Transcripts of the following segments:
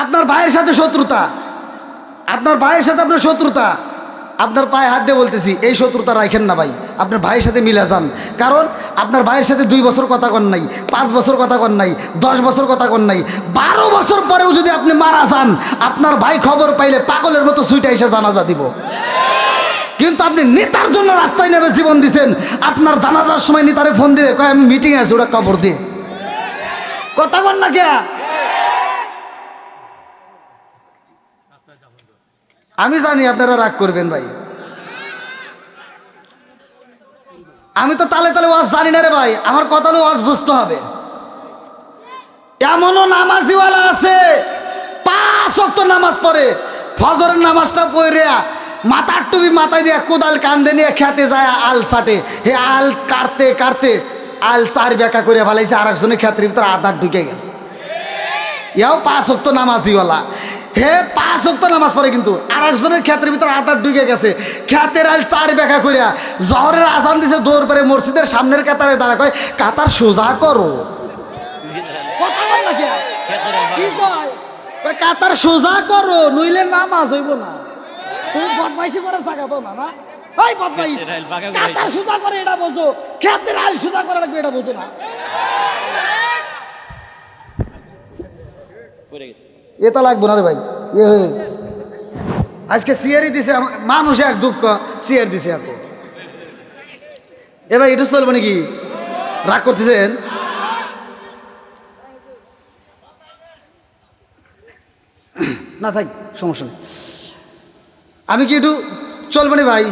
আপনার ভাইয়ের সাথে শত্রুতা, আপনার ভাইয়ের সাথে আপনার শত্রুতা, আপনার পায়ে হাত দিয়ে বলতেছি এই শত্রুতা রাখেন না ভাই, আপনার ভাইয়ের সাথে মিলে যান। কারণ আপনার ভাইয়ের সাথে 2 বছর কথা কন নাই, 5 বছর কথা কন নাই, 10 বছর কথা কন নাই, 12 বছর পরেও যদি আপনি মারা যান, আপনার ভাই খবর পাইলে পাগলের মতো সুইটা এসে জানাজা দিব। কিন্তু আপনি নেতার জন্য রাস্তায় নেমে জীবন দিচ্ছেন, আপনার জানাজার সময় নেতারে ফোন দিয়ে কয় আমি মিটিংয়ে আছি, ওটা খবর দিয়ে কথা কন না কে? আমি জানি আপনারা রাগ করবেন ভাই, আমি তো তালে তালে ওয়াজ জানি না রে ভাই, আমার কথা হলো ওয়াজ বুঝতে হবে। এমনও নামাজিওয়ালা আছে 5 ওয়াক্ত নামাজ পড়ে, ফজরের নামাজটা পড়ে মাথার টুপি মাথায় দিয়ে কোদাল কান্দে নিয়ে খেতে যায় আল সাটে, হে আল কাটতে কাটতে আল 4 বেকা করে ফেলাইছে, আর একজনের ক্ষেত্রের ভিতরে আধার ঢুকে গেছে। ইয়াও 5 ওয়াক্ত নামাজিওয়ালা, হে 5 ওয়াক্ত নামাজ পড়ে, কিন্তু আর একজনের ক্ষেত্রের ভিতরে আধার ঢুকে গেছে, খেতের আল 4 বেকা করিয়া জহরের আজান দিছে, দৌড় পরে মসজিদের সামনের কাতারে দাঁড়া কয় কাতার সোজা করো। কাতার সোজা করো নইলে নামাজ হইব না। তুমি বদমাইশি করে জায়গা পাও না, না ওই বদমাইশ, কাতার সোজা করে এটা বোঝো, খেতের আল সোজা করা লাগবে এটা বোঝো না। এটা লাগবো না রে ভাই, আজকে সিয়ারি দিছে মানুষ, এক দুঃখ সিয়ার দিছে এত। এ ভাই এটা চলবো নাকি? রাগ করতেছেন? না থাক, সমস্যা নেই, আমি কি একটু চলবো না ভাই?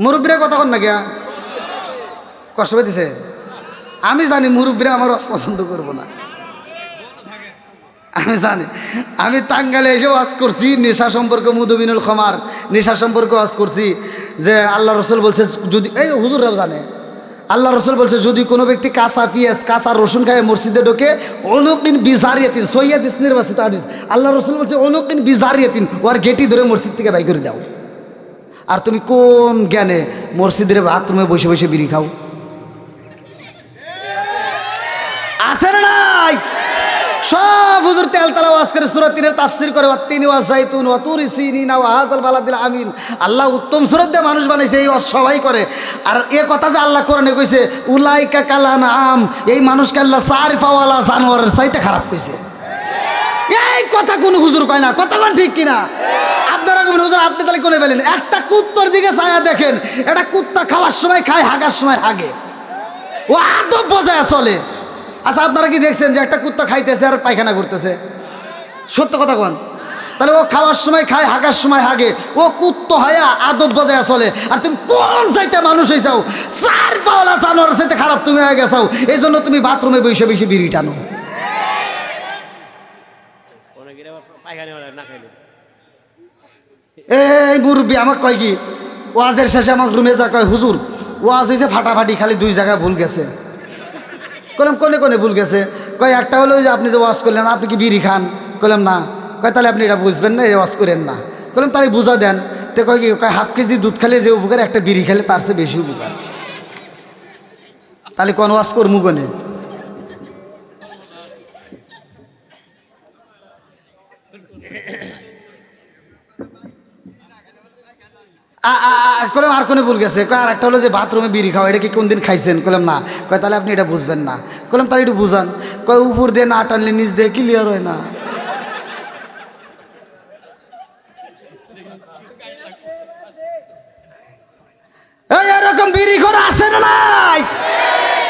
মুরব্বীরা কথা কন না গিয়া কষ্ট পেতেছে, আমি জানি মুরব্বীরা আমার অপছন্দ করবো না, আমি জানি। আমি টাঙ্গাইলে এসে ওয়াজ করছি নেশা সম্পর্কে, মুদবিনুল খমার নেশা সম্পর্কে ওয়াজ করছি, যে আল্লাহ রসুল বলছে যদি, এই হুজুররাও জানে, আল্লাহ রসুল বলছে যদি কোনো ব্যক্তি কাঁচা পেঁয়াজ কাঁচা রসুন খায় মসজিদে ঢোকে, অনুকিন বিজারিয়াতিন, সৈয়াদিস নির্বাচিত হাদিস, আল্লাহ রসুল বলছে অনুকিন বিজারিয়াতিন, ওর গেটি ধরে মসজিদ থেকে বাই করে দাও। আর তুমি কোন জ্ঞানে মসজিদের বাথরুমে বসে বসে বিড়ি খাও? আছে না নাই? সব হুজুর তেলতালা ওয়াজ করে, সূরা 3 তাফসীর করে, ওয়াত্তিনি ওয়াযাইতুন ওয়া তুরি সিনিনা ওয়া হাযাল বালাদিল আমিন। আল্লাহ উত্তম সূরা দিয়ে মানুষ বানাইছে, এই ওয়াজ সবাই করে। আর এই কথা যে আল্লাহ কোরআনে কইছে উলাইকা কালানাম, এই মানুষকে আল্লাহ সারিফাওয়ালা জানোয়ারের চাইতে খারাপ কইছে। এই কথা কোন হুজুর কয় না, কথা কোন ঠিক কিনা? আপনারা কবেন হুজুর আপনি তাহলে কোনে বলেন? একটা কুত্তার দিকে ছায়া দেখেন, এটা কুত্তা খাওয়ার সময় খায়, হাগার সময় হাগে, ও আদব বজায় চলে। আচ্ছা আপনারা কি দেখছেন যে একটা কুত্তা খাইতেছে আর পায়খানা করতেছে? সত্য কথা কোন? তাহলে ও খাওয়ার সময় খায়, হাগার সময় হাগে, ও কুত্তা হায়া আদব বজায় চলে। আর তুমি কোন চাইতে মানুষ হয়ে যাও, 4 পাওয়ালা জানোয়ার চাইতে খারাপ তুমি হয়ে গেছাও, এই জন্য তুমি বাথরুমে বসে বসে বিড়ি টানো। এই মুরব্বী আমাকে কয় কি, ওয়াজের শেষে আমাকে রুমে যা কয় হুজুর ওয়াজ হয়েছে ফাটাফাটি, খালি 2 জায়গায় ভুল গেছে। কইলাম কোনে কোনে ভুল গেছে? কয় একটা হলো যে আপনি যে ওয়াজ করলেন আপনি কি বিড়ি খান? কইলাম না। কয় তাহলে আপনি এটা বুঝবেন না, এই ওয়াজ করেন না। কইলাম তাহলে বুঝা দেন। তো কয় কি, কয় হাফ কেজি দুধ খেলে যে উপকার, একটা বিড়ি খেলে তার চেয়ে বেশি উপকার। তাহলে কোন ওয়াজ করমু কোনে? কইলাম আর কোনে ভুল গেছে? কয় আর একটা হলো যে বাথরুমে বিড়ি খাওয়া, এটা কি কোনদিন খাইছেন? কইলাম না। কয় তাহলে আপনি এটা বুঝবেন না। কইলাম তাহলে একটু বুঝান। কয় উপর দিয়ে না টানলে নিচ দিয়ে ক্লিয়ার হয় না। এই এরকম বিড়ি ঘর আছে না নাই?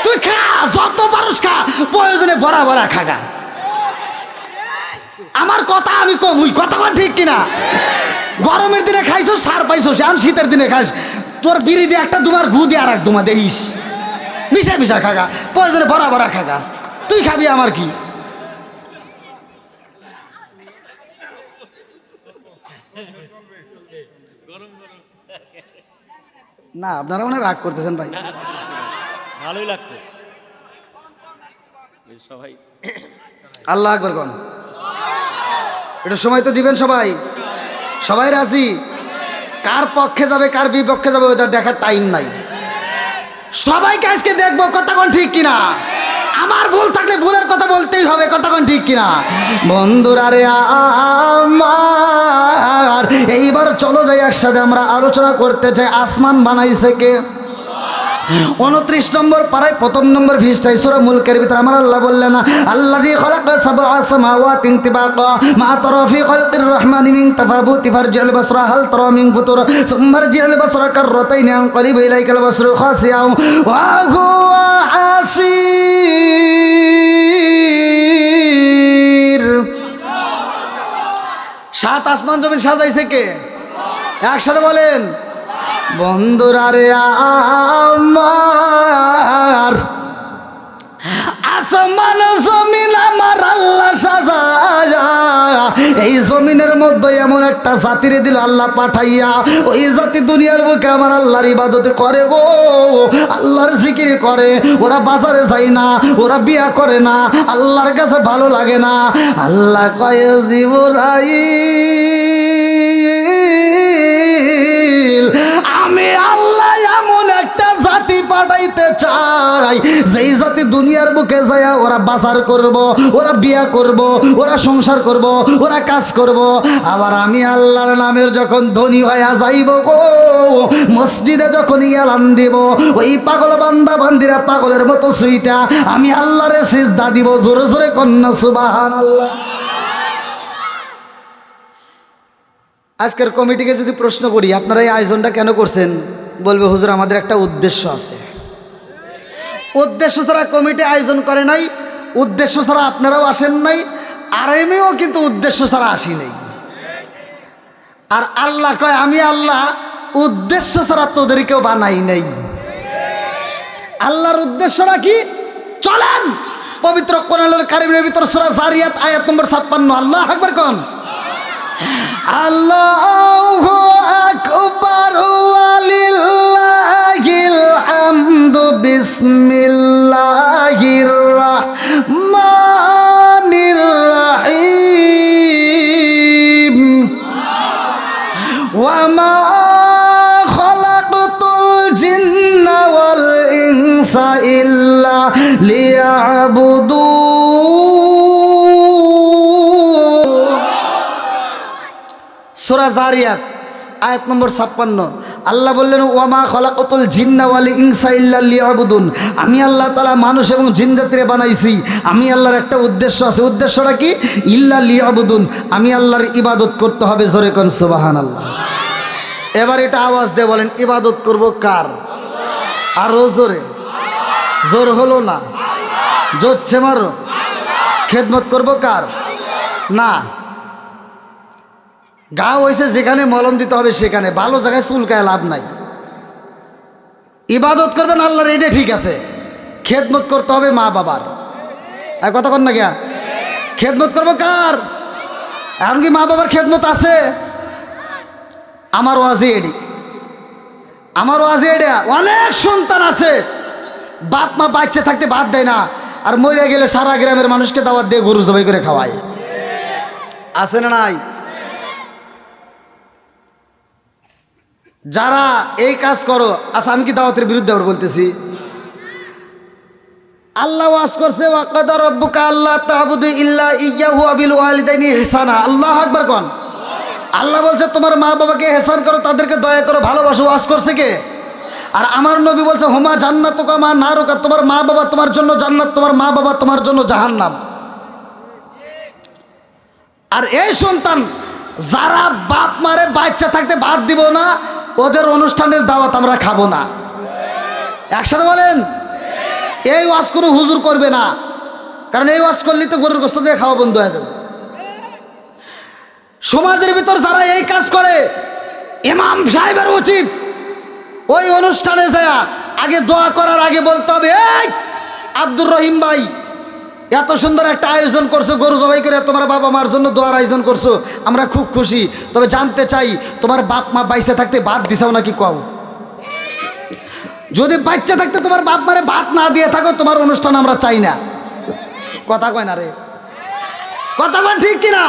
তুই খা, যত পারস খা, প্রয়োজনে ভরা ভরা খাগা। আমার কথা আমি কমুই, কথা কন ঠিক কিনা? গরমের দিনে খাইছো সার পাইছো, এখন শীতের দিনে খাইস, তোর বিড়ি দিয়ে একটা দুমার ঘু দিয়ে আর এক দুমা দেইস, মিশা মিশা খাগা, প্রয়োজনে ভরা ভরা খাগা। তুই খাবি আমার কি? না আপনারা মনে রাগ করতেছেন ভাই, ভালোই লাগছে সবাই। আল্লাহ আকবার কোন? এটা সময় তো দিবেন সবাই, সবাই রাজি। কার পক্ষে যাবে কার বিপক্ষে যাবে ওটা দেখার টাইম নাই, সবাইকে আজকে দেখবো, কথা কোন ঠিক কিনা? আমার ভুল থাকলে ভুলের কথা বলতেই হবে, কথা কোন ঠিক কিনা? বন্ধুরা রে আমার, এইবার চলো যাই একসাথে আমরা আলোচনা করতে চাই আসমান বানাইছে কে? 29 নম্বর পারায় 1 নম্বর পৃষ্ঠায় সূরা মুলকের ভিতরে আমার আল্লাহ বললেন, আল্লাযী খালাকা সাবআ সামাওয়াতি তিবাকা মা তারা ফি খালকির রহমানি মিন তাফাবুতি ফারজি'ল বাসরা হাল তারা মিন ফুতুর সুম্মা রজি'ল বাসরা কাররাতাইন আনকারিব ইলাইকাল বাসরু খাসিআ ওয়া হুয়া আসির। 7 আসমান জমিন সাজাইছে কে? একসাথে বলেন। বন্ধুরা রে আমার, আসমান জমিন আমার আল্লাহ সাজায়া, এই জমিনের মধ্যে এমন একটা জাতিরে দিল আল্লাহ পাঠাইয়া, ওই জাতি দুনিয়ার বুকে আমার আল্লাহর ইবাদত করে গো, আল্লাহর জিকির করে। ওরা বাজারে যায় না, ওরা বিয়া করে না, আল্লাহর কাছে ভালো লাগে না। আল্লাহ কয় জিবরাইল, আমি আল্লাহ এমন একটা জাতি পাঠাইতে চাই, যেই জাতি দুনিয়ার বুকে যায় ওরা বাজার করব, ওরা বিয়া করব, ওরা সংসার করব, ওরা কাজ করব। আবার আমি আল্লাহর নামের যখন ধনী হয়ে যাইব গো, মসজিদে যখন এলান দিব, ওই পাগল বান্দা বান্দিরা পাগলের মতো সুইটা আমি আল্লাহরে সিজদা দিব। জোরে জোরে কন্যা সুবহানাল্লাহ। আজকের কমিটিকে যদি প্রশ্ন করি আপনারা এই আয়োজনটা কেন করছেন, বলবে হুজুর আমাদের একটা উদ্দেশ্য আছে। উদ্দেশ্য ছাড়া কমিটি আয়োজন করে নাই, উদ্দেশ্য ছাড়া আপনারাও আসেন নাই, আর আমিও কিন্তু উদ্দেশ্য ছাড়া আসি নাই। আর আল্লাহ কয় আমি আল্লাহ উদ্দেশ্য ছাড়া তোদেরকেও বানাই নাই। আল্লাহর উদ্দেশ্যটা কি? চলেন পবিত্র কোরআনুল কারীমের ভিতর সূরা জারিয়াত আয়াত নম্বর 56। আল্লাহু আকবার কোন। আল্লাহু আকবার ওয়ালিল্লাহিল হামদু বিসমিল্লাহির রাহমানির রাহিম ওয়া মা খালাকতুল জিন্না ওয়াল ইনসা ইল্লা লিয়াবুদুন। সূরা জারিয়াত আয়াত নম্বর 56। আল্লাহ বললেন ওয়ামা খলাকতুল জিন্না ওয়াল ইনসা ইল্লা লিয়াবুদুন, আমি আল্লাহ তাআলা মানুষ এবং জিন জাতিরে বানাইছি। আমি আল্লাহর একটা উদ্দেশ্য আছে। উদ্দেশ্যটা কি? ইল্লা লিয়াবুদুন, আমি আল্লাহর ইবাদত করতে হবে। জোরে কোন সুবহানাল্লাহ। এবার এটা আওয়াজ দিয়ে বলেন ইবাদত করব কার? আরো জোরে। জোর হলো না, জোরছে মারো। খেদমত করব কার? না, গা হয়েছে যেখানে মলম দিতে হবে সেখানে, ভালো জায়গায় চুলকায় লাভ নাই। ইবাদত করবেন আল্লাহর, এটা ঠিক আছে। খেদমত করতে হবে মা বাবার। কথা কন না গিয়া, খেদমত করবো কার? এমনকি মা বাবার খেদমত আছে। আমার ওয়াজি এডি, আমার ওয়াজি এডিয়া অনেক সন্তান আছে, বাপ মা বাচ্চা থাকতে ভাত দেয় না, আর মরে গেলে সারা গ্রামের মানুষকে দাওয়াত দিয়ে গরু জবাই করে খাওয়ায়। আছে না নাই? যারা এই কাজ করো, আচ্ছা আমি কি দাওয়াতের বিরুদ্ধে আবার বলতেছি? আল্লাহ ওয়াজ করছে ওয়াকাদা রাব্বুকা আল্লা তা'বুদু ইল্লা ইয়্যাহু ওয়া বিল ওয়ালিদাইনি ইহসানা। আল্লাহু আকবার কোন। আল্লাহ বলছে তোমার মা বাবাকে ইহসান করো, তাদেরকে দয়া করো, ভালোবাসো। ওয়াজ করছে কে? আর আমার নবী বলছে হুমা জান্নাতুকা মা নারুকা, তোমার মা বাবা তোমার জন্য জান্নাত, তোমার মা বাবা তোমার জন্য জাহান্নাম। আর এই সন্তান যারা বাপ মারে বাচ্চা থাকতে ভাত দিব না, ওদের অনুষ্ঠানের দাওয়াত আমরা খাবো না। একসাথে বলেন। এই ওয়াজ কোনো হুজুর করবে না, কারণ এই ওয়াজ করলে তো গরুর গোশত দিয়ে খাওয়া বন্ধ হয়ে যাবে। সমাজের ভিতর যারা এই কাজ করে, ইমাম সাহেবের উচিত ওই অনুষ্ঠানে যায় আগে দোয়া করার আগে বলতে হবে, এই আব্দুর রহিম ভাই এত সুন্দর একটা আয়োজন করছো, গরু জবাই করে তোমার বাবা মার জন্য দোয়ার আয়োজন করছো, আমরা খুব খুশি। তবে জানতে চাই তোমার বাপ মা বাইসে থাকতে ভাত দিছাও নাকি কও? যদি বাচ্চা থাকতে তোমার বাপ মারে ভাত না দিয়ে থাকো, তোমার অনুষ্ঠান আমরা চাই না। কথা কয় না রে, কথা কয় ঠিক কিনা?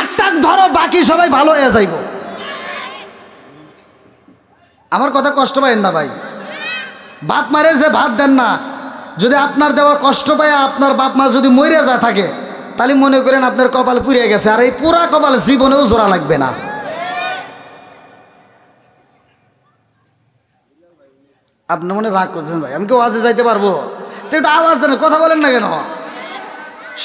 একটা ধরো, বাকি সবাই ভালো হয়ে যাইব। আমার কথা কষ্ট পাইন না ভাই। বাপ মারে যে ভাত দেন না, যদি আপনার দেওয়া কষ্ট পায় আপনার বাপ মা যদি মরে যায় থাকে, তাহলে মনে করেন আপনার কপাল পুড়ে গেছে, আর এই পুরা কপাল জীবনেও জোড়া লাগবে না। আপনার মনে রাগ করতেছেন ভাই, আমি কি ওয়াজে যাইতে পারবো? তো একটু আওয়াজ দেন, কথা বলেন না কেন?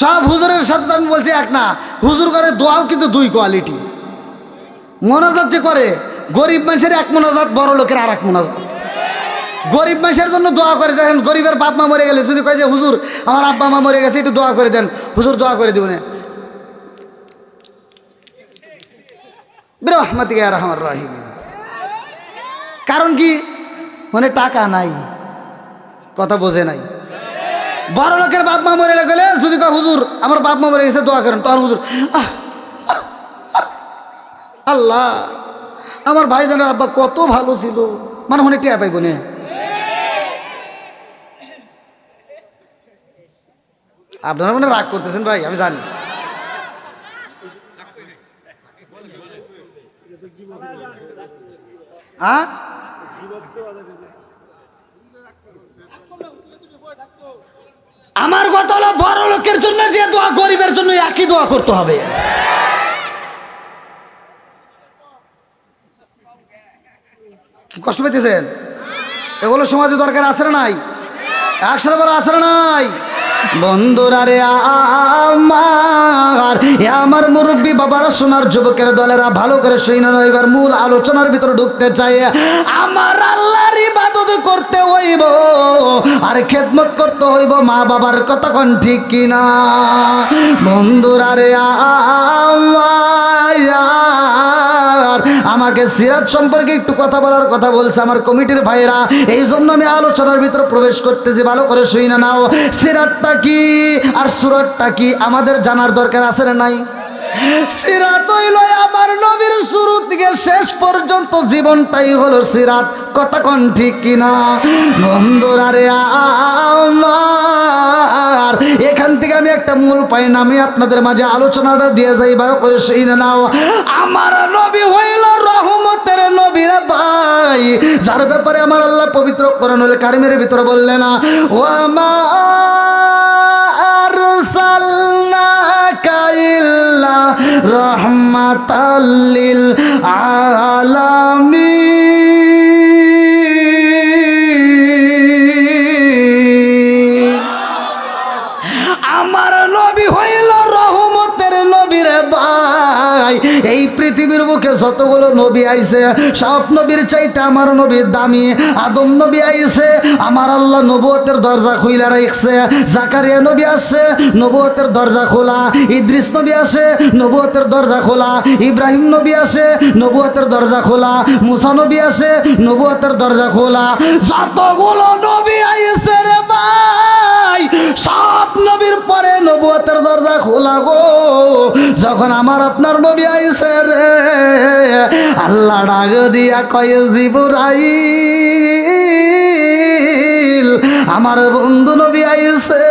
সব হুজুরের সাথে তো আমি বলছি এক না, হুজুর করে দোয়াও কিন্তু দুই কোয়ালিটি। মোনাজাত যে করে, গরিব মানুষের এক মোনাজাত, বড় লোকের আর এক মোনাজাত। গরিব মানুষের জন্য দোয়া করে, দেখেন গরিবের বাপ মা মরে গেলে যদি কয় যে হুজুর আমার আব্বা মা মরে গেছে একটু দোয়া করে দেন, হুজুর দোয়া করে দিব না, বিরহমাতিকা ইয়া রাহমার রাহিম। কারণ কি? মানে টাকা নাই, কথা বোঝে নাই। বড় লোকের বাপ মা মরে গেলে যদি কয় হুজুর আমার বাপ মা মরে গেছে দোয়া করেন, তখন হুজুর আল্লাহ আমার ভাইজানের আব্বা কত ভালো ছিল, মানে অনেক টিয়া পাইব না। আপনারা মানে রাগ করতেছেন ভাই, আমি জানি। আমার কথা হলো বড় লোকের জন্য যে দোয়া গরিবের জন্য একই দোয়া করতে হবে। কি কষ্ট পেতেছেন? এগুলো সমাজে দরকার আছে না নাই? একসাথে বলো আছে না নাই? বন্ধুরা রে আমার মুরব্বী বাবার সোনার যুবকের দলেরা ভালো করে সেই না, এবার মূল আলোচনার ভিতরে ঢুকতে চাই। আমার আল্লাহর ইবাদত করতে হইব আর খেদমত করতে হইব মা বাবার, কথা কোন ঠিক কিনা? বন্ধুরা রে আমাকে সিরাত সম্পর্কে একটু কথা বলার কথা বলছে আমার কমিটির ভাইরা, এই জন্য আমি আলোচনার ভিতরে প্রবেশ করতেছি, ভালো করে শুই না নাও। সিরাতটা কি আর সুরাতটা কি আমাদের জানার দরকার আছে না নাই? সিরাত হইল আমার নবীর শুরু থেকে শেষ পর্যন্ত জীবনটাই হলো সিরাত, কথা কোন ঠিক কিনা? বন্ধুরা রে আমার এখান থেকে আমি একটা মূল পয়েন্ট আমি আপনাদের মাঝে আলোচনাটা দিয়ে যাই, ভালো করে সেই না নাও। আমার নবী হইল রহমতের নবীরা ভাই, যার ব্যাপারে আমার আল্লাহ পবিত্র কোরআনুল কারীমের ভিতরে বললেন ও আমার আরসালনাকা ইল্লা রাহমাতাল লিল আলামিন। আমার নবী হইল রহমতের নবীর ভাই। এই পৃথিবীর বুকে যতগুলো নবী আইছে সব নবীর চাইতে আমার নবীর দামি। আদম নবী আইছে, আমার আল্লাহ নবুয়তের দরজা খুইলা রাখছে। জাকারিয়া নবী আসছে, নবুয়তের দরজা খোলা। ইদ্রিস নবী আসে, নবুয়তের দরজা খোলা। ইব্রাহিম নবী আসে, নবুয়তের দরজা খোলা। মুসা নবী আসে, নবুয়তের দরজা খোলা। যতগুলো নবী আইছে রে ভাই, সব নবীর পরে নবুয়তের দরজা খোলা গো। যখন আমার আপনার নবী আইছে রে, আল্লাহ ডাক দিয়া কয় জিবরাইল আমার বন্ধু নবী আইছে,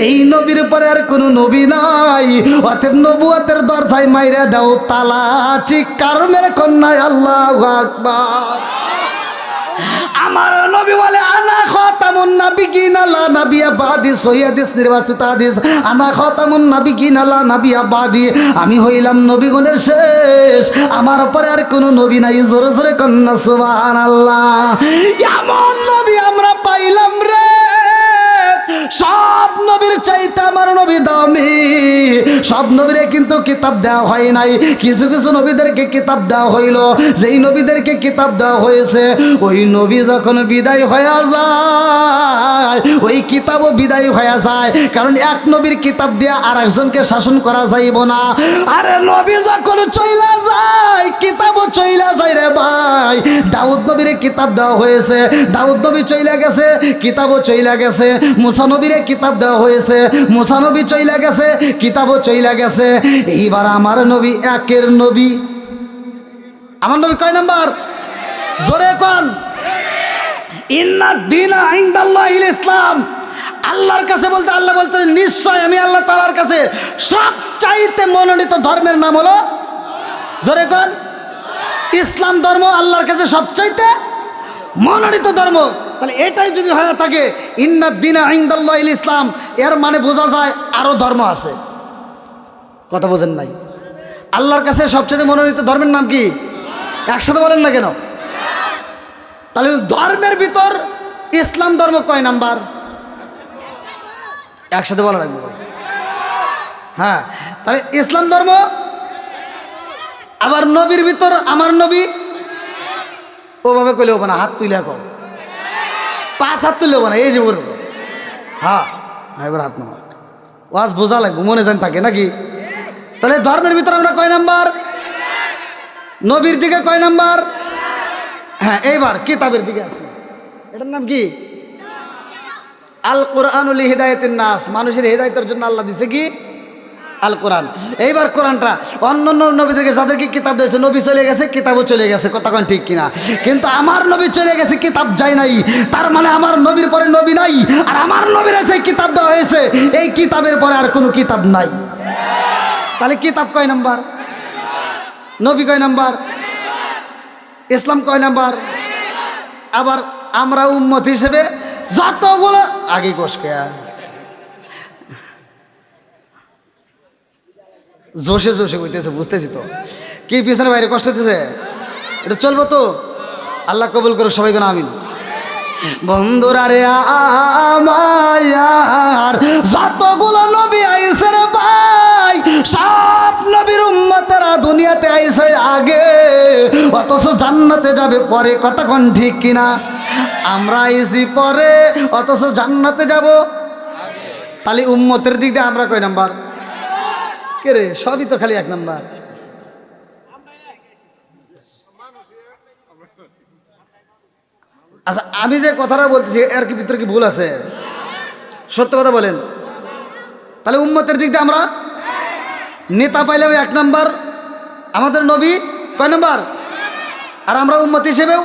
এই নবীর পরে আর কোনো নবী নাই, অতএব নবুয়তের দরজায় মাইরা দাও তালা। চিৎকার মেরে কন্যায় আল্লাহু আকবার। আমার নবী বলে আনা খাতামুন নাবিয়িন লা নাবিয়্যা বাদি, সহিহ হাদিস নির্বাচিত হাদিস। আনা খাতামুন নাবিয়িন লা নাবিয়্যা বাদি, আমি হইলাম নবীগণের শেষ, আমার পরে আর কোনো নবী নাই। জোরে জোরে কন্যা সুবহানাল্লাহ। এমন নবী আমরা পাইলাম রে, সব নবীর চাইতে আমার নবী দামি। সব নবীরে কিন্তু কিতাব দেওয়া হয় নাই, কিছু কিছু নবীদেরকে কিতাব দেওয়া হইল। যেই নবীদেরকে কিতাব দেওয়া হয়েছে ওই নবী যখন বিদায় হয়ে যায় ওই কিতাবও বিদায় হয়ে যায়, কারণ এক নবীর কিতাব দিয়ে আর একজনকে শাসন করা যাইব না। আরে নবী যখন চইলা যায় কিতাবও চইলা যায় রে ভাই। দাউদ নবীরে কিতাব দেওয়া হয়েছে, দাউদ নবী চইলা গেছে, কিতাবও চইলা গেছে। মুসা নবীরে কিতাব দেওয়া হয়েছে, মুসা নবী চইলা গেছে, কিতাবও চইলা গেছে। এইবার আমার নবী একের নবী। আমার নবী কয় নাম্বার? জোরে কোন। ইন্নাদ দীনা ইনদাল্লাহিল ইসলাম। আল্লাহর কাছে বলতে আল্লাহ বলতে নিশ্চয় আমি আল্লাহ তাআলার কাছে সবচাইতে মনোনীত ধর্মের নাম হলো, জোরে কোন, ইসলাম ধর্ম আল্লাহর কাছে সবচাইতে মনোনীত ধর্ম। তাহলে এটাই যদি হয়ে থাকে ইন্নাদ দীনা ইনদাল্লাহিল ইসলাম, এর মানে বোঝা যায় আরও ধর্ম আছে। কথা বোঝেন নাই? আল্লাহর কাছে সবচেয়ে মনোনীত ধর্মের নাম কি? একসাথে বলেন না কেন? তাহলে ধর্মের ভিতর ইসলাম ধর্ম কয় নাম্বার? একসাথে বলা লাগবে ভাই। হ্যাঁ, তাহলে ইসলাম ধর্ম। আবার নবীর ভিতর আমার নবী ওভাবে কইলে হবে না, হাত তুলে কো, 5 হাত তুলে হবে না, এই যে বলব। হ্যাঁ, এবার হাত নামা, ওয়াজ বোঝা লাগবে, মনে জান থাকে নাকি? তাহলে ধর্মের ভিতর আমরা কয় নাম্বার? নবীর দিকে কয় নাম্বার? হ্যাঁ, এইবার কিতাবের দিকে আসি। এটার নাম কি? আল কোরআনুল হিদায়াতিন নাস, মানুষের হেদায়েতের জন্য আল্লাহ দিছে কি? আল কোরআন। এইবার কোরআনটা অন্যান্য নবীদেরকে যাদেরকে কিতাব দিয়েছে, নবী চলে গেছে, কিতাবও চলে গেছে, কথা কোন ঠিক কিনা? কিন্তু আমার নবী চলে গেছে, কিতাব যায় নাই, তার মানে আমার নবীর পরে নবী নাই, আর আমার নবীর আছে কিতাব দেওয়া হয়েছে, এই কিতাবের পরে আর কোনো কিতাব নাই। তাহলে কিতাব কয় নাম্বার? নবী কয় নাম্বার? ইসলাম কয় নাম্বার? আবার আমরা উম্মত হিসেবে যতগুলো আগে কোষকে জোশে জোশে হইতেছে, বুঝতেছি তো কি পিছনে বাইরে কষ্ট হইতেছে, এটা চলবো তো। আল্লাহ কবুল করুক সবাই কোন আমিন। বন্ধুরা রে আমার যতগুলো নবী আইছে রে ভাই, সব নবীর উম্মতেরা দুনিয়াতে আইছে আগে, অথচ জান্নাতে যাবে পরে, কথা কোন ঠিক কিনা? আমরা আইছি পরে, অথচ জান্নাতে যাব তাহলে উম্মতের দিক দিয়ে আমরা কয় নাম্বার? কে রে, সবই তো খালি 1 নাম্বার। আচ্ছা, আমি যে কথাটা বলতেছি এর কি ভিতরে কি ভুল আছে? সত্য কথা বলেন। তাহলে উম্মতের দিক দিয়ে আমরা নেতা পাইলেও 1 নাম্বার, আমাদের নবী কয় নাম্বার? আর আমরা উম্মত হিসেবেও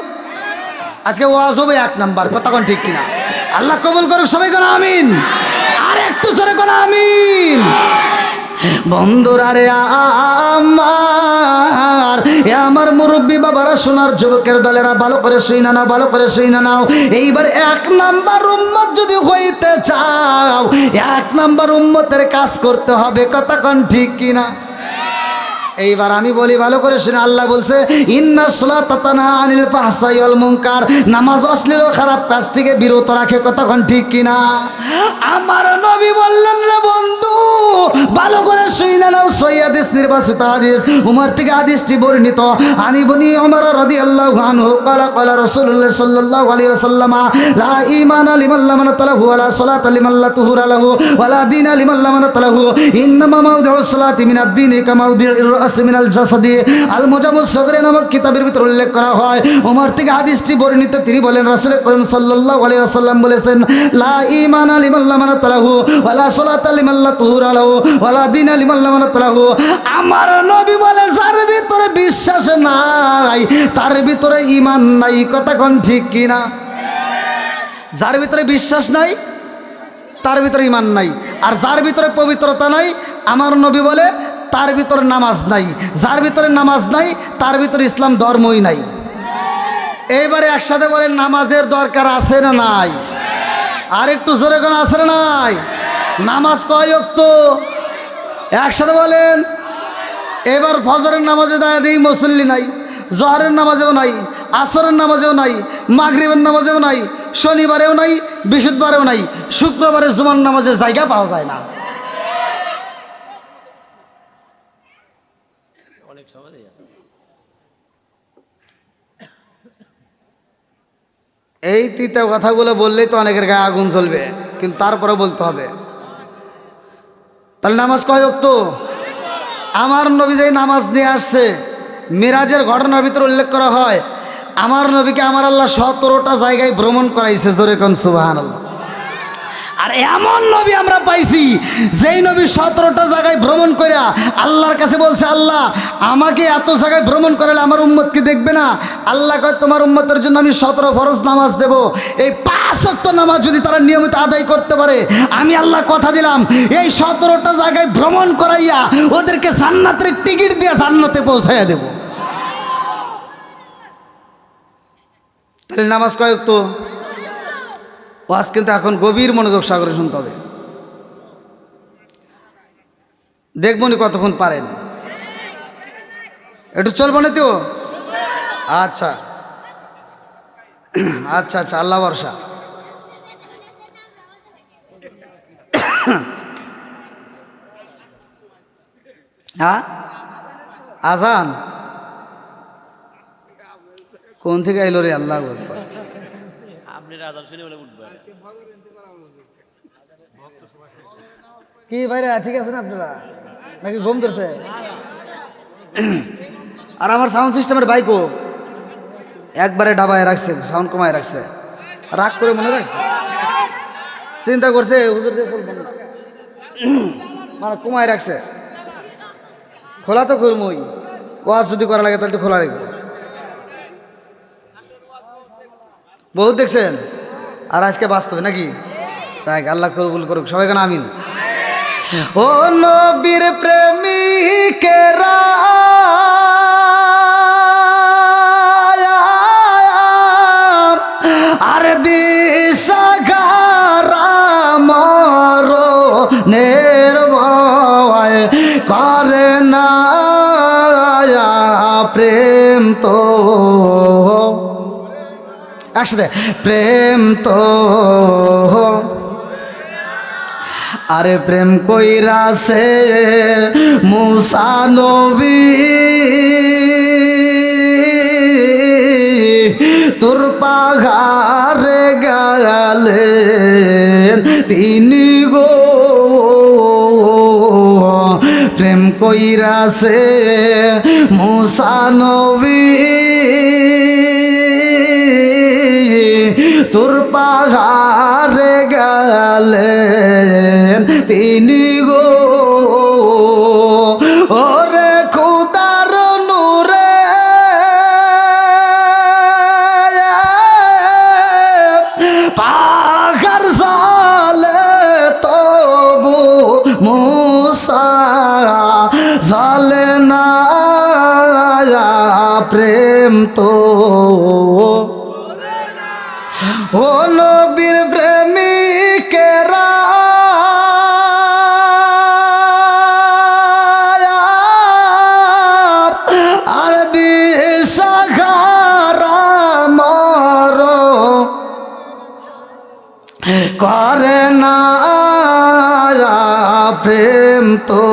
আজকে ওয়াজ হবে 1 নাম্বার, কথা কোন ঠিক কিনা? আল্লাহ কবুল করুক সবাই কোন আমিন। আর একটু জোরে কোন আমিন। বন্ধুরা রে আমার মুরব্বী বাবারা, সোনার যুবকের দলেরা, ভালো করে শুইনা নাও, ভালো করে শুইনা নাও। এইবার 1 নাম্বার উম্মত যদি হইতে চাও, 1 নাম্বার উম্মতের কাজ করতে হবে, কথা কোন ঠিক কিনা? এইবার আমি বলি ভালো করে শুনে, আল্লাহ বলছে ইন্নাস সালাতা তানহা আনিল ফাহশাই ওয়াল মুনকার, নামাজ অশ্লীল ও খারাপ কাজ থেকে বিরত রাখে, কতক্ষণ ঠিক কিনা? আমার নবী বললেন রে বন্ধু ভালো করে শুনে নাও, সহিহ হাদিস, নির্বাচিত হাদিস, উমর থেকে হাদিসটি বর্ণিত। আনি বনি উমর রাদিয়াল্লাহু আনহু ক্বালা ক্বালা রাসূলুল্লাহ সাল্লাল্লাহু আলাইহি ওয়াসাল্লাম লা ঈমানা লিমান লাম নাতালাহু ওয়ালা সালাতা লিমান লা তুহুরা লাহু ওয়ালা দীনা লিমান লাম নাতালাহু, ইন্নামা মাউদিউস সালাতি মিনাদ দীনি কামাউদিউর মিনাল জাসাদি। আল মুজামুস সগরে নামক কিতাবের ভিতর উল্লেখ করা হয়, ওমর থেকে হাদিসটি বর্ণিত। তিনি বলেন রাসূল করিম সাল্লাল্লাহু আলাইহি ওয়াসাল্লাম বলেছেন, লা ঈমানা লিমান লাম নাতালাহু ওয়ালা সালাতা লিমান লা তুহুরা লাহু ওয়ালা দীনা লিমান লাম নাতালাহু। আমার নবী বলে যার ভিতরে বিশ্বাস নাই তার ভিতরে ঈমান নাই, কথা কোন ঠিক কিনা? যার ভিতরে বিশ্বাস নাই তার ভিতরে ঈমান নাই, আর যার ভিতরে পবিত্রতা নাই, আমার নবী বলে তার ভিতরে নামাজ নাই, যার ভিতরে নামাজ নাই তার ভিতরে ইসলাম ধর্মই নাই। এইবারে একসাথে বলেন নামাজের দরকার আছে না নাই? আর একটু জোরে কোন আছে না নাই? নামাজ কয় ওয়াক্ত? একসাথে বলেন। এবার ফজরের নামাজে দাঁড়িয়ে দিই মুসল্লি নাই, জোহরের নামাজেও নাই, আসরের নামাজেও নাই, মাগরিবের নামাজেও নাই, শনিবারেও নাই, বৃহস্পতিবারেও নাই, শুক্রবারে জুমার নামাজে জায়গা পাওয়া যায় না। এই তিতা কথাগুলো বললেই তো অনেকের গায়ে আগুন জ্বলবে, কিন্তু তারপরে বলতে হবে। তাহলে নামাজ কয় ওয়াক্ত? আমার নবী যে নামাজ নিয়ে আসছে, মিরাজের ঘটনার ভিতরে উল্লেখ করা হয়, আমার নবীকে আমার আল্লাহ 17টা জায়গায় ভ্রমণ করাইছে, জোরে কোন সুবহানাল্লাহ। আর এমন নবী আমরা পাইছি যেই নবী 17টা জায়গায় ভ্রমণ করে আল্লাহর কাছে বলছে, আল্লাহ আমাকে এত জায়গায় ভ্রমণ করালে আমার উম্মতকে দেখবে না? আল্লাহ কয় তোমার উম্মতের জন্য আমি 17 ফরজ নামাজ দেব, এই 5 ওয়াক্ত নামাজ যদি তারা নিয়মিত আদায় করতে পারে, আমি আল্লাহ কথা দিলাম এই 17টা জায়গায় ভ্রমণ করাইয়া ওদেরকে জান্নাতের টিকিট দিয়ে জান্নাতে পৌঁছাইয়া দেব। তাহলে নামাজ কয় ওয়াক্ত? ওয়াজ কিন্তু এখন গভীর মনোযোগ সাগরে শুনতে হবে। দেখবনি কতক্ষণ পারেন, একটু চলবো না তো? আচ্ছা আচ্ছা আচ্ছা, আল্লাহ ভরসা। হ্যাঁ, আজান কোন থেকে আইলো রে? আল্লাহ আকবার। আপনি রাজার শুনে বলে উঠবেন। কি ভাইরা ঠিক আছেন আপনারা নাকি ঘুম ধরছে? আর আমার সাউন্ড সিস্টেমের বাইকও একবারে ডাবায় রাখছে, সাউন্ড কমায় রাখছে, রাগ করে মনে রাখছে, চিন্তা করছে হুজুর দিয়ে চলবে না, মানে কমায় রাখছে। খোলা তো করবই, ওয়াজ যদি করা লাগে তাহলে তো খোলা রাখবো। বহুত দেখছেন, আর আজকে বাস্তবে নাকি? তাই আল্লাহ কবুল করুক, সবাই কেন আমিন। ও নবীর প্রেমিকেরা আর দিশাগারা মরণের ভয় করে না প্রেম তো, একসাথে প্রেম তো, আরে প্রেম কইরাছে মুসা নবী তোর পাহাড়ে গেলেন তিনি গো, প্রেম কইরাছে মুসা নবী তোর পাহাড়ে গেলেন তিনি গো, ওরে খুদার নূরে পাহাড় জালে তবু মুসা জালে না প্রেম তো, ও নবীর প্রেমিকেরা আর দিশাহারা মর করে না প্রেম তো,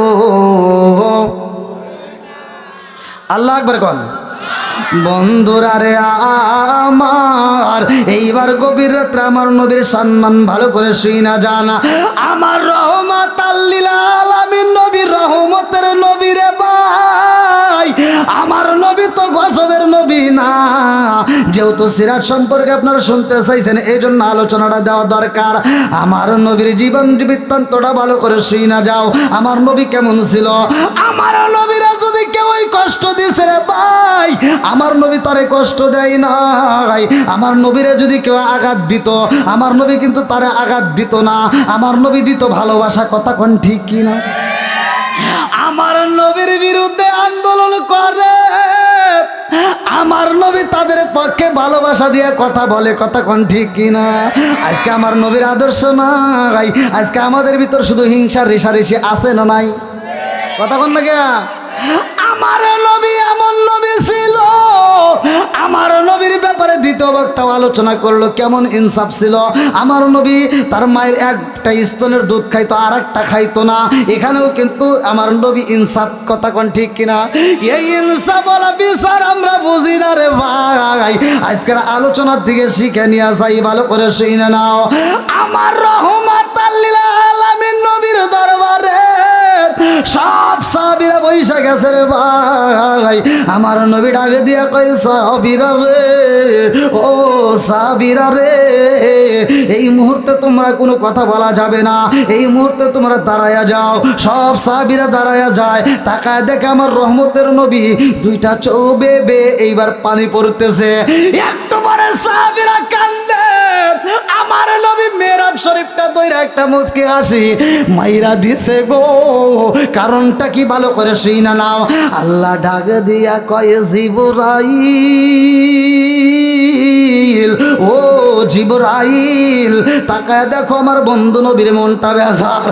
আল্লাহ আকবার কোন। বন্ধুরা রে আমার, এইবার গভীর রাত্রে আমার নবীর সম্মান ভালো করে শুই না জানা। আমার রহমত আল্লিল আলামিন নবী, রহমতের নবী রে ভাই, আমার নবী তো গজবের নবী না। যেহেতু সিরাত সম্পর্কে আপনারা শুনতে চাইছেন, এই জন্য আলোচনাটা দেওয়া দরকার। আমার নবীর জীবন বৃত্তান্তটা ভালো করে শুই না যাও। আমার নবী কেমন ছিল? আমার নবীরা যদি কেউ কষ্ট দিছে রে ভাই, আমার নবী তারে কষ্ট দেয় নাই। আমার নবীরে যদি কেউ আঘাত দিত, আমার নবী কিন্তু তারে আঘাত দিত না। আমার নবী দিত ভালোবাসা। কথা কোন ঠিক কি না? আমার নবীর বিরুদ্ধে আন্দোলন করে, আমার নবী তাদের পক্ষে ভালোবাসা দিয়ে কথা বলে। কথা কোন ঠিক কি না? আজকে আমার নবীর আদর্শ নাই, আজকে আমাদের ভিতর শুধু হিংসার রেশারেশি আছে না নাই? কথা কোন না কে? আমার নবী এমন নবী ছিল, আমার নবীর ব্যাপারে দ্বিতীয় বক্তা আলোচনা করলো কেমন ইনসাফ ছিল। আমার নবী তার মায়ের একটা স্তনের দুধ খাইতো, আর একটা খাইতো না। এখানেও কিন্তু আমার নবী ইনসাফ। কথা কোন ঠিক কিনা? এই ইনসাফ বলা বিচার আমরা বুঝি না রে ভাই। আজকের আলোচনার দিকে শিখে নিয়ে যাই, ভালো করে শুনে নাও। আমার রহমত আল্লিল আলামিন নবীর দরবারে সব সাহাবীরা বৈশা গেছে রে ভাই। আমার নবী ডাকে দিয়া কই, সাহাবীরা রে, ও সাহাবীরা রে, এই মুহূর্তে তোমরা কোনো কথা বলা যাবে না, এই মুহূর্তে তোমরা দাঁড়ায়া যাও। সব সাহাবীরা দাঁড়ায়া যায়, তাকায় দেখে আমার রহমতের নবী দুইটা চোখ বেয়ে এইবার পানি পড়তেছে। একটু পরে সাহাবীরা কান্দে। আমার নবী মেহরাব শরীফটা দইরা একটা মুচকি হাসি মাইরা দিছে গো। কারণটা কি ভালো করে শুই না নাও। আল্লাহ ডাক দিয়া কয়, জিবরাইল ও জিবরাইল তাকায় দেখো আমার বন্ধু নবীর মনটা বেজার,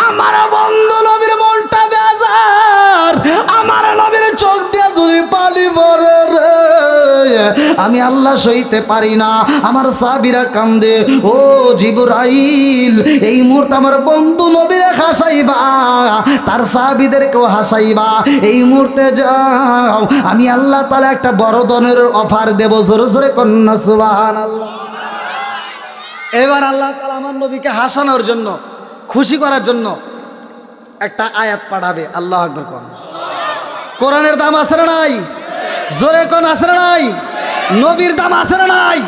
আমার বন্ধু নবীর মনটা বেজার, আমার নবীর চোখ দিয়ে যদি পানি পড়ে রে আমি আল্লাহ সইতে পারি না। আমার সাহাবীরা কান্দে, ও জিবরাইল এই মুহূর্তে আমার বন্ধু নবীরে হাসাইবা, তার সাহাবীদেরকেও হাসাইবা, এই মুহূর্তে যাও, আমি আল্লাহ তাআলা একটা বড় ধরনের অফার দেব। জোরে জোরে কন্যা সুবহানাল্লাহ। এবার আল্লাহ তাআলা আমার নবীকে হাসানোর জন্য, খুশি করার জন্য একটা আয়াত পাঠাবে। আল্লাহু আকবার কোন। কোরআনের দাম আছে না নাই? জোরে কোন আছে না নাই? নবীর দাম আছে না নাই?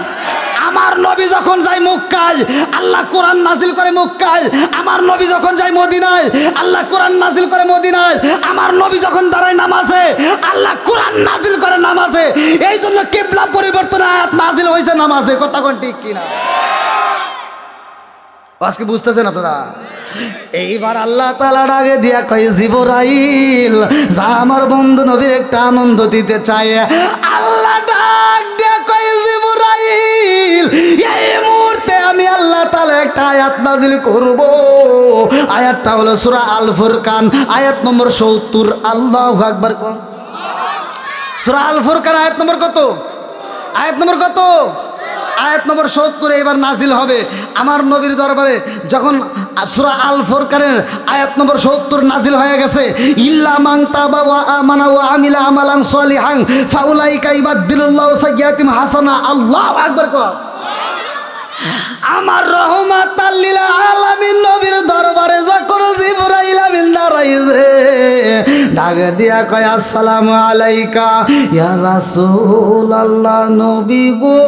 আমার নবী যখন যায় মক্কায় আল্লাহ কোরআন নাজিল করে মক্কায়, আমার নবী যখন যায় মদিনায় আল্লাহ কোরআন নাজিল করে মদিনায়, আমার নবী যখন দাঁড়ায় নামাজে আল্লাহ কোরআন নাজিল করে নামাজে। এই জন্য কিবলা পরিবর্তন আয়াত নাজিল হয়েছে নামাজে। কথা কোন ঠিক কিনা? আজকে বুঝতেছেন আপনারা? এইবার আল্লাহ তাআলা ডাকে দিয়া কয় জিবরাইল যা আমার বন্ধু নবীর একটা আনন্দ দিতে চায়। আল্লাহ ডাক দিয়া কয় জিবরাইল এই মুহূর্তে আমি আল্লাহ তাআলা একটা আয়াত নাজিল করব। আয়াতটা হলো সূরা আল ফুরকান আয়াত নম্বর 70। আল্লাহু আকবার কোন। সূরা আল ফুরকান আয়াত নম্বর কত? আয়াত নম্বর কত? আয়াত নম্বর 70 এবার নাজিল হবে আমার নবীর দরবারে। যখন সূরা আল ফুরকানের আয়াত নম্বর 70 নাজিল হয়ে গেছে, ইল্লা মান তাবা ওয়া আমানা ওয়া আমিলা আমালান সলিহান ফাউলাইকা ইবাদদিলুল্লাহু সাইয়্যাতিহিম হাসানা। আল্লাহু আকবার কর। আমার রহমাতাল লিল আলামিন নবীর দরবারে যখন জিবরাইল আমিন দাঁড়াইছে ডাক দিয়া কয় আসসালামু আলাইকা ইয়া রাসূলুল্লাহ। নবী গো,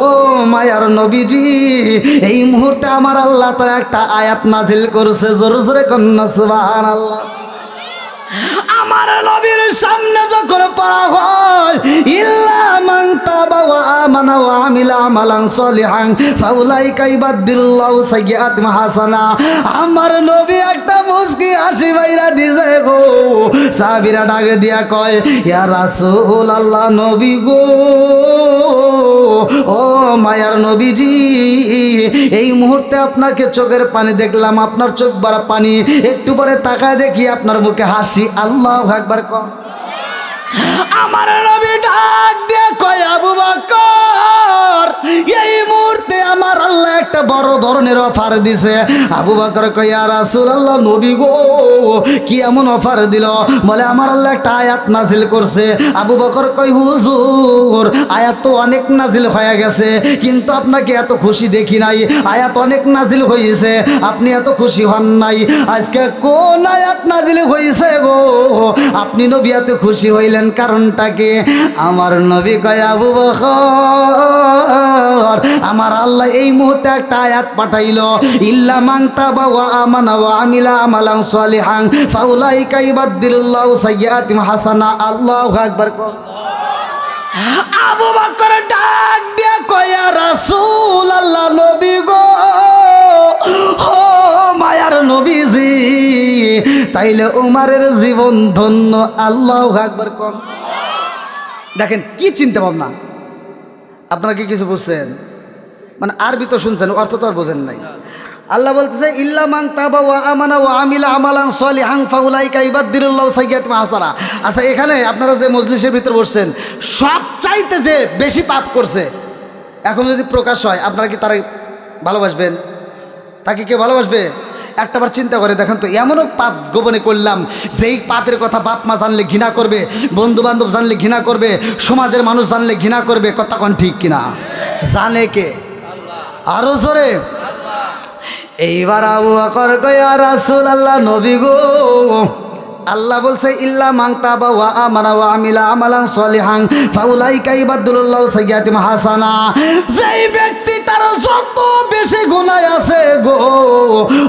ও মায়ার নবীজি এই মুহূর্তে আমার আল্লাহ তাআলা একটা আয়াত নাজিল করছে। জোরে জোরে কন্না সুবহানাল্লাহ। আমার নবীর সামনে যখন পড়া হয় ইল্লা মান তাবা ওয়া আমানা ওয়া আমিলা আমালান সলিহান ফাউলাইকা ইবাদদিলুল্লাহু সাইয়্যাতিহিম হাসানা, আমার নবী একটা মুস্কি হাসি বাইরা দিছে গো। সাহাবীরা ডাকে দিয়া কয় ইয়া রাসূলুল্লাহ নবী গো, ও মায়ার নবীজি এই মুহূর্তে আপনাকে চোখের পানি দেখলাম, আপনার চোখ ভরা পানি, একটু পরে তাকায় দেখি আপনার মুখে হাসি। আল্লাহু আকবার কোন। আমার নবী ডাক দিয়ে কয় আবু বকর এই মুহূর্তে আমার আল্লাহ একটা বড় ধরনের অফার দিছে। আবু বকর কয় ইয়া রাসূলুল্লাহ নবী গো কি এমন অফার দিল? বলে আমার আল্লাহ একটা আয়াত নাজিল করছে। আবু বকর কয় হুজুর আয়াত তো অনেক নাজিল হয়ে গেছে কিন্তু আপনাকে এত খুশি দেখি নাই। আয়াত অনেক নাজিল হয়েছে আপনি এত খুশি হন নাই, আজকে কোন আয়াত নাজিল হয়েছে গো আপনি নবী এত খুশি হইলেন কারণটা কি? আমার নবী কয় আবু বকর আমার আল্লাহ এই মুহূর্তে একটা আয়াত পাঠাইলো ইল্লা মান তাবা ওয়া আমানা ওয়া আমিলা আমালান সলিহান ফাউলাইকা ইবাদদিলুল্লাহু সাইয়্যাতিহিম হাসানা। আল্লাহু আকবার। আবু বকর ডাক দিয়া কয় ইয়া রাসূলুল্লাহ নবী গো, ও মায়ার নবীজি তাইলে উমারের জীবন ধন্য। আল্লাহু আকবার কোন। দেখেন কি চিন্তা ভাবনা, আপনারা কি কিছু বুঝছেন? মানে আরবি তো শুনছেন, অর্থ তো আর বোঝেন নাই। আল্লাহ বলতেছে ইল্লা মান তাবা ওয়া আমানা ওয়া আমিলা আমালান সলিহান ফাউলাইকা ইবাদদিলুল্লাহু সাইয়্যাতিহিম হাসানা। আচ্ছা এখানে আপনারা যে মজলিসের ভিতর বসছেন সব চাইতে যে বেশি পাপ করছে এখন যদি প্রকাশ হয় আপনারা কি তারা ভালোবাসবেন? তাকে কে ভালোবাসবে? একটাবার চিন্তা করে দেখেন তো, এমনও পাপ গোপনে করলাম যেই পাপের কথা বাপ মা জানলে ঘৃণা করবে, বন্ধু বান্ধব জানলে ঘৃণা করবে, সমাজের মানুষ জানলে ঘৃণা করবে। কথা কোন ঠিক কিনা? জানে কে? আরো জোরে। এইবার আবু বকর কয় ইয়া রাসূলুল্লাহ নবী গো আল্লাহ বলছে ইল্লা মান তাবা ওয়া আমানা ওয়া আমিলা আমালান সলিহান ফাউলাইকা ইবাদদিলুল্লাহু সাইয়্যাতিহিম হাসানা। যেই ব্যক্তিটার যত বেশি গুনাহ আছে গো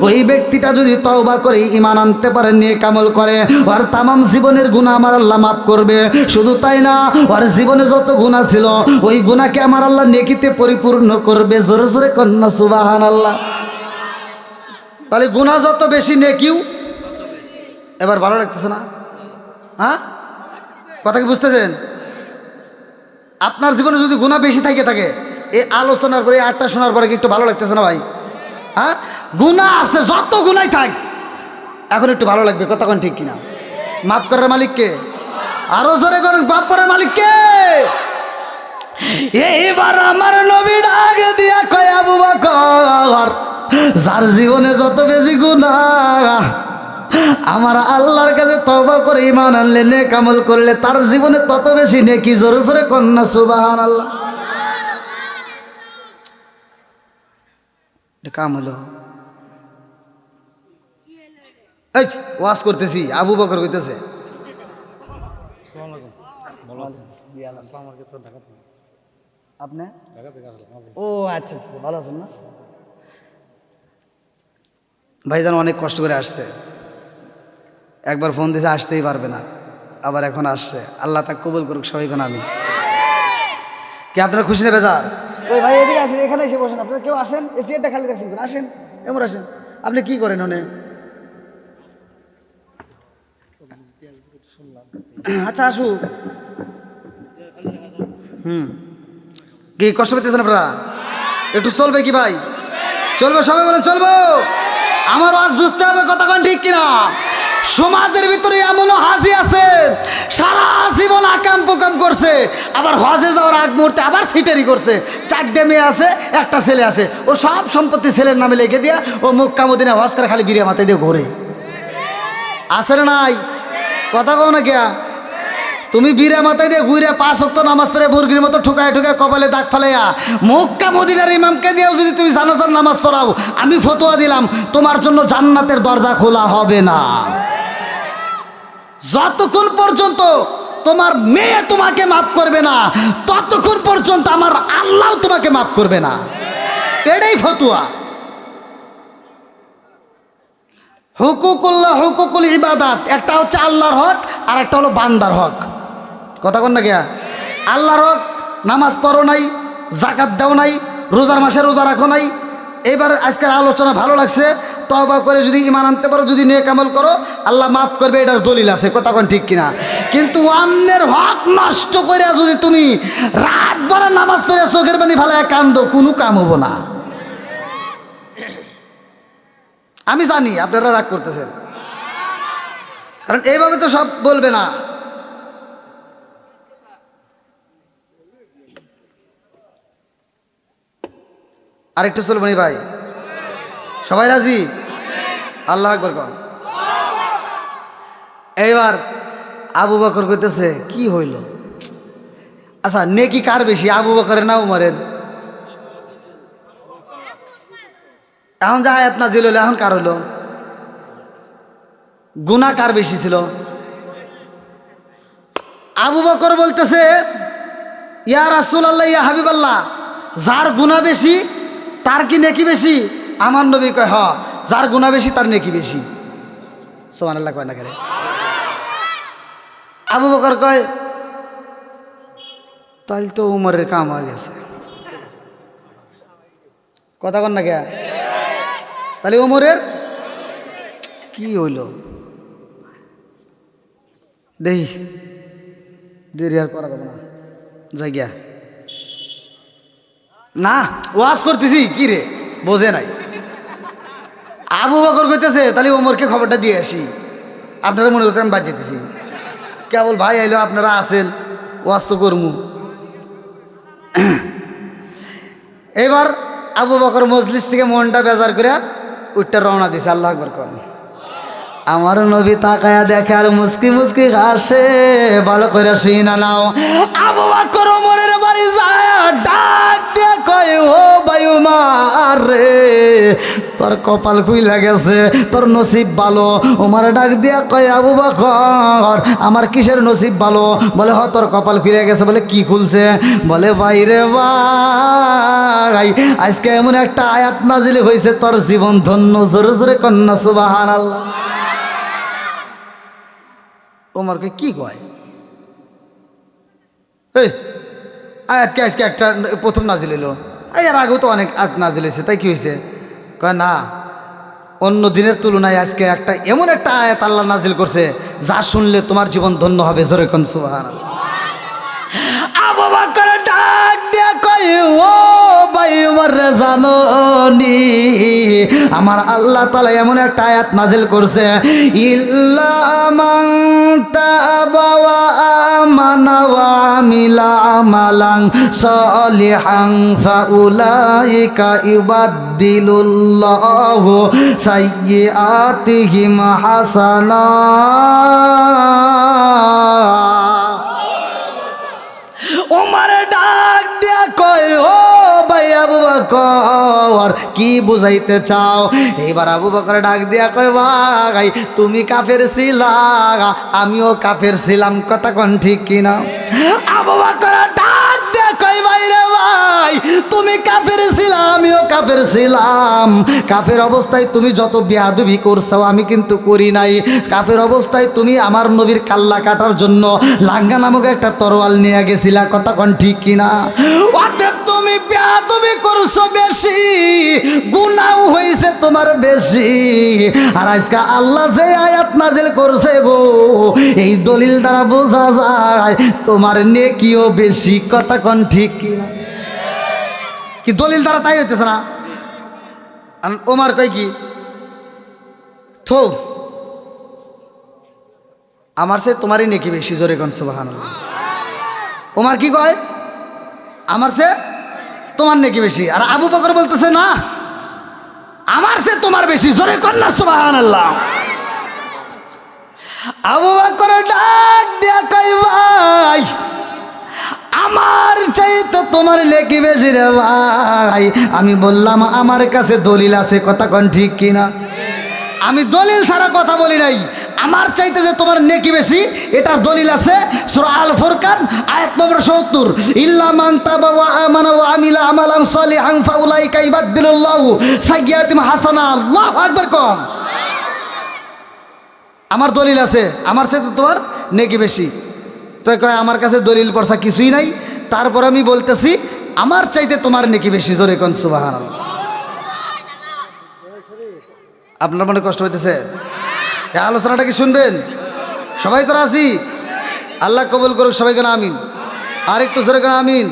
ওই ব্যক্তিটা যদি তওবা করে ঈমান আনতে পারে, নেক আমল করে, ওর তামাম জীবনের গুনাহ আমার আল্লাহ মাফ করবে। শুধু তাই না, ওর জীবনে যত গুনাহ ছিল ওই গুনাহকে আমার আল্লাহ নেকিতে পরিপূর্ণ করবে। জোরে জোরে কন্না সুবহানাল্লাহ। তাহলে গুনাহ যত বেশি নেকিও এবার ভালো লাগতেছে না? হ্যাঁ কথা কি বুঝতেছেন? আপনার জীবনে যদি গুনাহ বেশি থাকে এই আলোচনার পরে আটটা শোনার পরে কি একটু ভালো লাগতেছে না ভাই? হ্যাঁ, গুনাহ আছে, যত গুনাই থাক এখন একটু ভালো লাগবে, কথা কোন ঠিক কিনা? মাফ করার মালিককে আরো জোরে করেন, মাফ করার মালিককে। এইবার আমার নবী ডাক দিয়া কয়, আবু বকর, যার জীবনে যত বেশি গুনাহ, আমার আল্লাহর কাছে তওবা করে ঈমান আনলে, নেক আমল করলে তার জীবনে তত বেশি নেকি। জোরে জোরে কন্না সুবহানাল্লাহ। কাম হলো, এই ওয়াজ করতেছি, আবু বকর কইতেছে আপনি? ও আচ্ছা আচ্ছা, ভালো আছেন না? ভাইজান অনেক কষ্ট করে আসছে, একবার ফোন দিয়েছে আসতেই পারবে না, আবার এখন আসছে। আল্লাহ তাকে কবুল করুক সবাই কোন আমি। কি আপনারা খুশি নেবে যার? ওই ভাই এদিকে আসেন, এখানে এসে বসেন। আপনারা কেউ আসেন, এই চেয়ারটা খালি রাখছেন, আসেন এমন আসেন। আপনি কি করেন ওনে? আচ্ছা আসুক। কি কষ্ট পেতেছেন আপনারা? একটু চলবে কি ভাই? চলবে, সবাই বলেন চলবো। আমার আজ বুঝতে হবে কথা কোন ঠিক কিনা। সমাজের ভিতরে এমনও হাজি আছে সারা জীবন আকাম পোকাম করছে, আবার হজে যাওয়ার আগ মুহূর্তে আবার সিটারি করছে। 4টে মেয়ে আছে, একটা ছেলে আছে, ও সব সম্পত্তি ছেলের নামে লিখে দিয়া ও মক্কা মদিনা হজ করে খালি বিরিয়া মাথায় দিয়ে ঘোরে। আছে না নাই? কথা কও না কিয়া? তুমি বিরা মাথায় দিয়ে ঘুরে 5 ওয়াক্ত নামাজ পড়ে মুরগির মতো ঠুকায় ঠুকায় কপালে দাগ ফেলাইয়া মক্কা মদিনার ইমামকে দিয়েও যদি তুমি জানাজার নামাজ পড়াও, আমি ফতোয়া দিলাম তোমার জন্য জান্নাতের দরজা খোলা হবে না। যতক্ষণ পর্যন্ত তোমার মেয়ে তোমাকে মাফ করবে না, ততক্ষণ পর্যন্ত আমার আল্লাহ তোমাকে মাফ করবে না। এটাই ফতোয়া। হুকুকুল্লাহ, হুকুকুল ইবাদাত, একটা হচ্ছে আল্লাহর হক আর একটা হলো বান্দার হক। কথা কন না গিয়া? আল্লাহর হক, নামাজ পড়ো নাই, জাকাত দাও নাই, রোজার মাসে রোজা রাখো নাই। এইবার আজকের আলোচনা ভালো লাগছে, তওবা করে যদি ঈমান আনতে পারো, যদি নেক আমল করো, আল্লাহ মাফ করবে, এটার দলিল আছে। কথা কোন ঠিক কিনা? কিন্তু অন্যের হক নষ্ট করে যদি তুমি রাত ভর নামাজ পড়ে চোখের পানি ফেলায় কান্দো, কোনো কাম হবো না। আমি জানি আপনারা রাগ করতেছেন, কারণ এইভাবে তো সব বলবে না। আরেকটু চলবো ভাই, সবাই রাজি? আল্লাহ আকবার কর। এইবার আবু বকর কইতেছে কি হইল? আচ্ছা, নেকি কার বেশি, আবু বকরের না উমরের? এখন যা আয়াত নাজিল হইল, এখন কার হইল? গুনাহ কার বেশি ছিল? আবু বকর বলতেছে ইয়া রাসূলুল্লাহ, ইয়া হাবিবাল্লাহ, যার গুনাহ বেশি তার কি নেকি বেশি? আমার নবী কয় হ, যার গুনাহ বেশি তার নেকি বেশি। সুবহানাল্লাহ কয় না করে? আবু বকর কয় তাহলে তো উমরের কাম হয়ে গেছে। কথা কন না কে? তাহলে উমরের কি হইল? দেহি দেরি আর করা যাবে না, যাই গিয়া। না ওয়াজ করতেছি কি রে, বোঝে নাই। আবু বকর কইতেছে তাহলে ওমরকে খবরটা দিয়ে আসি। আপনারা মনে করছেন আমি বাদ যেতেছি, কেবল ভাই আইলো আপনারা আছেন, ওয়াজ তো করমু। এবার আবু বকর মজলিস থেকে মনটা বেজার করে উঠটা রওনা দিছে। আল্লাহ আকবার কর। আমার নবী তাকায়া দেখে আর মুস্কি মুস্কি হাসে, ভালো করে শুনা নাও। আবু বকর ওমরের বাড়ি যায়, ডাক দিয়ে কয় ও ভাই ওমর রে, তোর কপাল খুইলা গেছে, তোর নসিব ভালো। ওমর ডাক দিয়া কয় আবু বকর আমার কিসের নসিব ভালো? বলে হ তোর কপাল খুইলা গেছে। বলে কি খুলছে? বলে ভাই রে ভাই, আজকে এমন একটা আয়াত নাজিল হয়েছে, তোর জীবন ধন্য। জোরে জোরে কন্যা সুবহানাল্লাহ। ওমরকে কি কয়? এই আয়াতকে আজকে একটা প্রথম নাজিল এলো, এর আগেও তো অনেক আয়াত নাজিল হয়েছে, তাই কি হয়েছে? কয় না, অন্য দিনের তুলনায় আজকে একটা এমন একটা আয়াত আল্লাহ নাজিল করছে যা শুনলে তোমার জীবন ধন্য হবে। জোরে কোন সুবহানাল্লাহ। আবু বকর ডাক দিয়া কই ও ভাই মরে জাননি আমার আল্লাহ তাআলা এমন একটা আয়াত নাজিল করছে ইল্লা মান তাবা ওয়া আমানা ওয়া আমিলা আমালান সলিহান ফাউলাইকা ইউবাদদিলুল্লাহু সাইয়্যাতিহিম হাসানাত ওমর ডাক দিয়া কয় ও ভাই আবু বকর কি বুঝাইতে চাও এইবার আবু বকর ডাক দিয়া কয় ভাই তুমি কাফের ছিলা আমিও কাফের ছিলাম কথা কোন ঠিক কিনা আবু বকর ডাক দিয়া কয় ভাই রে ভাই তুমি কাফের ছিলা আমিও কাফের ছিলাম কাফের অবস্থায় তুমি যত বেয়াদবি করছো আমি কিন্তু করি নাই কাফের অবস্থায় তুমি আমার নবীর কাল্লা কাটার জন্য লাঙ্গা নামক একটা তরোয়াল নিয়ে গেছিলা কথা কোন ঠিক কিনা অতএব তুমি বেয়াদবি করছো বেশি গুনাহ হইছে তোমার বেশি আর আজকে আল্লাহ যে আয়াত নাজিল করছে গো এই দলিল দ্বারা বোঝা যায় তোমার নেকিও বেশি কথা কোন ঠিক কিনা কি দলিল দ্বারা তাই হইতেছে না আর ওমর কই কি থো আমার সে তোমারই নেকি বেশি জোরে কোন সুবহানাল্লাহ ওমর কি কয় আমার সে তোমার নেকি বেশি আর আবু বকর বলতেছে না আমার সে তোমার বেশি জোরে কোন না সুবহানাল্লাহ আবু বকর ডাক দিয়া কই ভাই আমার চাইতে তোমার নেকি বেশি রে ভাই আমি বললাম আমার কাছে দলিল আছে কথা কোন ঠিক কিনা আমি দলিল ছাড়া কথা বলি নাই আমার চাইতে যে তোমার নেকি বেশি এটার দলিল আছে সূরা আল ফুরকান আয়াত নম্বর 70 ইল্লা মান তাবা ওয়া আমানা ওয়া আমিলা আমালান সলিহান ফাউলাইকা ইবাদদিলুল্লাহু সাইয়্যাতিহিম হাসানা আল্লাহু আকবার কোন আমার দলিল আছে আমার চাইতে তোমার নেকি বেশি তো কয় আমার কাছে দলিল পড়ছা কিছুই নাই তারপর আমি বলতেছি আমার চাইতে তোমার নেকি বেশি জোরে কোন সুবহানাল্লাহ আপনার মনে কষ্ট হইতেছে এই আলোচনাটা কি শুনবেন সবাই তো রাজি আল্লাহ কবুল করুক সবাই কেন আমিন আর একটু জোরে কেন আমিন